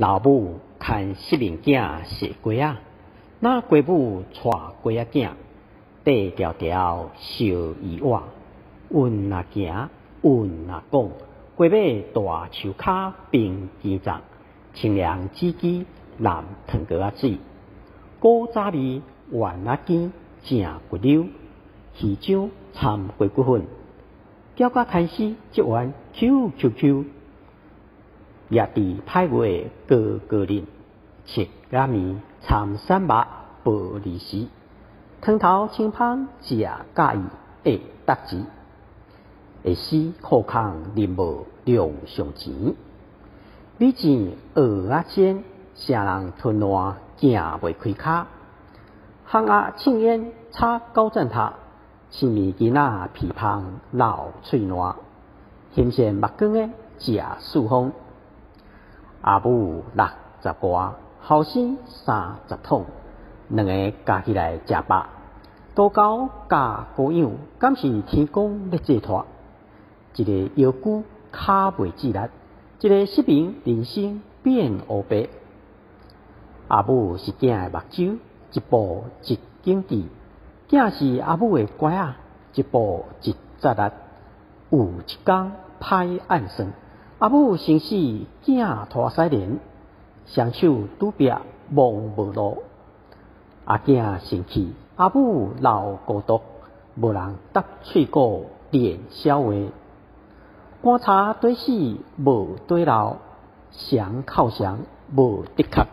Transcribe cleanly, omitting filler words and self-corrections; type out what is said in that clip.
老母牵失明囝坐龟仔，那龟母带龟仔囝，缀条条烧鱼碗，运啊行，运啊讲，龟尾大树骹并肩长，清凉吱吱蓝糖果仔水，古早味丸仔羹正骨溜，鱼浆掺鸡骨粉，搅甲开始即碗 QQQ。夜伫歹月高高林，切仔面掺三肉薄利时，汤头清芳食介意会得志，会使口空啉无量上钱。米钱蚵仔煎，啥人吞烂行袂开骹？巷仔庆烟插高赞塔，青面囡仔皮芳老喙烂，咸咸目光的食四方。阿母60外，后生30桶，两个加起来食饱。多狗加高养，敢是天公咧作托？一个腰骨骹袂自力，一个失明人生变黑白。阿母是囝的目睭，一步一景致；囝是阿母的乖仔，一步一扎力。有一天歹暗算。阿母生死囝拖西连，双手拄壁望无路。阿囝生气，阿母老孤独，无人搭喙鼓练消话。观察对死无对老，相靠相无得确。